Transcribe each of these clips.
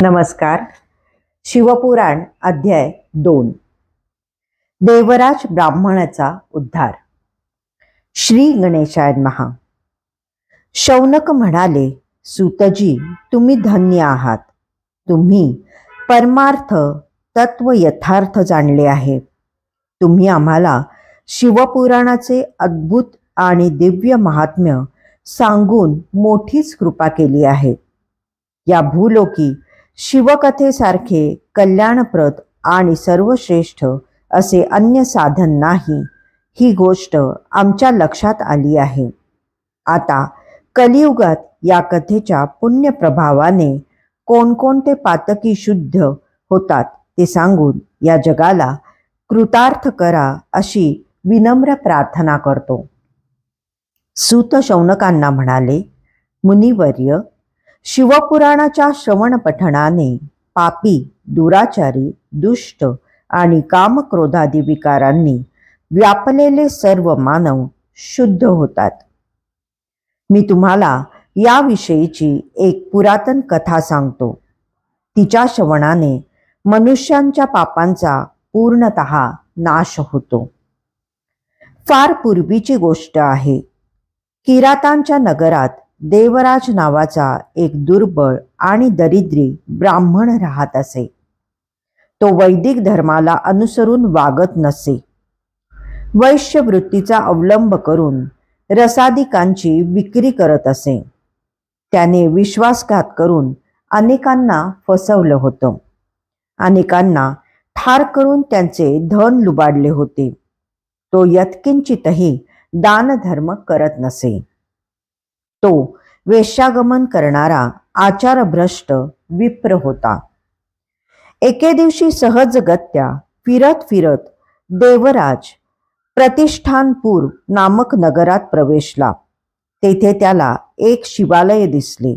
नमस्कार. शिवपुराण अध्याय 2. देवराज ब्राह्मणाचा उद्धार. श्री गणेशाय नमः. शौनक म्हणाले, सूतजी, तुम्ही धन्य आहात. तुम्ही परमार्थ तत्व यथार्थ जाणले आहे. तुम्ही आम्हाला शिवपुराणाचे अद्भुत आणि दिव्य महात्म्य सांगून मोठीच कृपा केली आहे. या भूलोकी शिवकथेसारखे कल्याणप्रद आणि सर्वश्रेष्ठ असे अन्य साधन नाही, ही गोष्ट आमच्या लक्षात आली आहे. आता कलियुगात या कथेच्या पुण्यप्रभावाने कोणकोणते पातकी शुद्ध होतात ते सांगून या जगाला कृतार्थ करा अशी विनम्र प्रार्थना करतो. सूत शौनकांना म्हणाले, मुनिवर्य, शिवपुराणाच्या श्रवण पठणाने पापी, दुराचारी, दुष्ट आणि कामक्रोधादी विकारांनी व्यापलेले सर्व मानव शुद्ध होतात. मी तुम्हाला याविषयीची एक पुरातन कथा सांगतो. तिच्या श्रवणाने मनुष्यांच्या पापांचा पूर्णतः नाश होतो. फार पूर्वीची गोष्ट आहे. किरातांच्या नगरात देवराज नावाचा एक दुर्बळ आणि दरिद्री ब्राह्मण राहत असे. तो वैदिक धर्माला अनुसरून वागत नसे. वैश्य वृत्तीचा अवलंब करून रसादिकांची विक्री करत असे. त्याने विश्वासघात करून अनेकांना फसवलं होतं. अनेकांना ठार करून त्यांचे धन लुबाडले होते. तो यत्किंचितही दानधर्म करत नसे. तो वेश्यागमन करणारा आचारभ्रष्ट विप्र होता. एके दिवशी सहजगत्या फिरत फिरत देवराज प्रतिष्ठानपूर नामक नगरात प्रवेशला. तेथे त्याला एक शिवालय दिसले.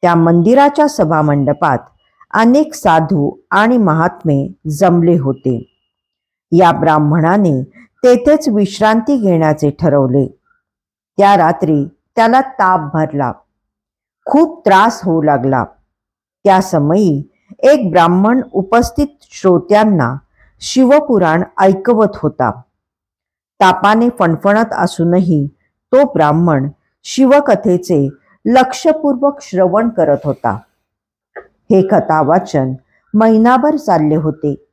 त्या मंदिराच्या सभामंडपात अनेक साधू आणि महात्मे जमले होते. या ब्राह्मणाने तेथेच विश्रांती घेण्याचे ठरवले. त्या रात्री त्याला ताप भरला. खूप त्रास होऊ लागला. त्या समयी एक ब्राह्मण उपस्थित श्रोत्यांना शिवपुराण ऐकवत होता. तापाने फणफणत असूनही तो ब्राह्मण शिवकथेचे लक्षपूर्वक श्रवण करत होता. हे कथावाचन महिनाभर चालले होते.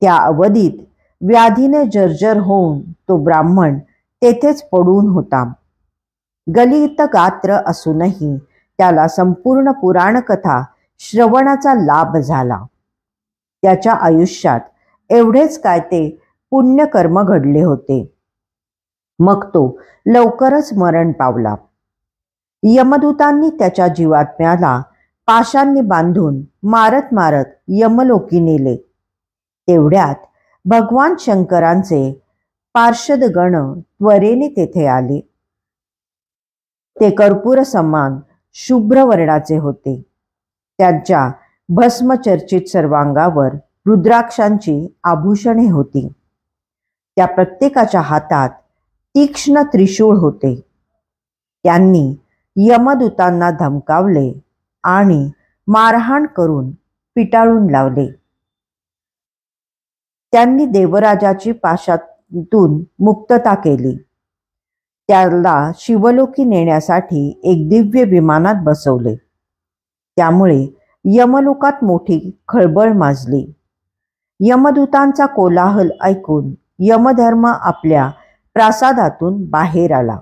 त्या अवधीत व्याधीने जर्जर होऊन तो ब्राह्मण तेथेच पडून होता. गलित गात्र असूनही त्याला संपूर्ण पुराणकथा श्रवणाचा लाभ झाला. त्याच्या आयुष्यात एवढेच काय ते पुण्यकर्म घडले होते. मग तो लवकरच मरण पावला. यमदूतांनी त्याच्या जीवात्म्याला पाशांनी बांधून मारत मारत यमलोकी नेले. तेवढ्यात भगवान शंकरांचे पार्षदगण त्वरेने तेथे आले. ते कर्पूर समान शुभ्र वर्णाचे होते. त्यांच्या भस्मचर्चित सर्वांगावर रुद्राक्षांची आभूषणे होती. त्या प्रत्येकाच्या हातात तीक्ष्ण त्रिशूळ होते. त्यांनी यमदूतांना धमकावले आणि मारहाण करून पिटाळून लावले. त्यांनी देवराजाची पाशातून मुक्तता केली. त्याला शिवलोकी नेण्यासाठी एक दिव्य विमानात बसवले. त्यामुळे यमलोकात मोठी खळबळ माजली. यमदूतांचा कोलाहल ऐकून यमधर्म आपल्या प्रासादातून बाहेर आला.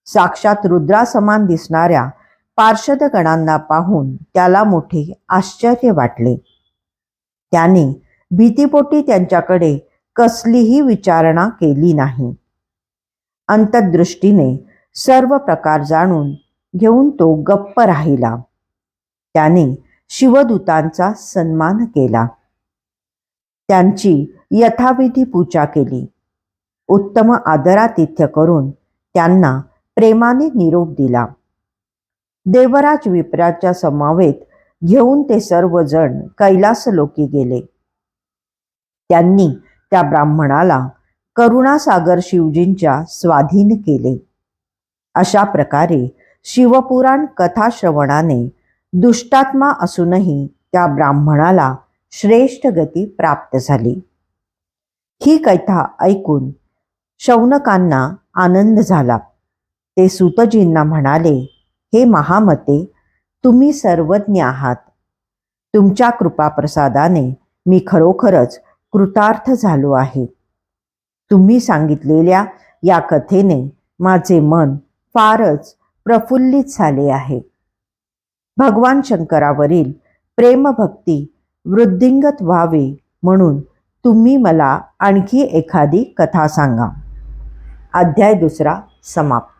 साक्षात रुद्रासमान दिसणाऱ्या पार्षदगणांना पाहून त्याला मोठे आश्चर्य वाटले. त्याने भीतीपोटी त्यांच्याकडे कसलीही विचारणा केली नाही. अंतर्दृष्टीने सर्व प्रकार जाणून घेऊन तो गप्प राहिला. त्याने शिवदूतांचा सन्मान केला. त्यांची यथाविधी पूजा केली. उत्तम आदरातिथ्य करून त्यांना प्रेमाने निरोप दिला. देवराज विप्राच्या समवेत घेऊन ते सर्वजण कैलासलोकी गेले. त्यांनी त्या ब्राह्मणाला करुणासागर शिवजींच्या स्वाधीन केले. अशा प्रकारे शिवपुराण कथाश्रवणाने दुष्टात्मा असूनही त्या ब्राह्मणाला श्रेष्ठ गती प्राप्त झाली. ही कथा ऐकून शौनकांना आनंद झाला. ते सूतजींना म्हणाले, हे महामते, तुम्ही सर्वज्ञ आहात. तुमच्या कृपाप्रसादाने मी खरोखरच कृतार्थ झालो आहे. तुम्ही सांगितलेल्या या कथेने माझे मन फारच प्रफुल्लित झाले आहे. भगवान शंकरावरील प्रेमभक्ती वृद्धिंगत व्हावे म्हणून तुम्ही मला आणखी एखादी कथा सांगा. अध्याय 2 समाप्त.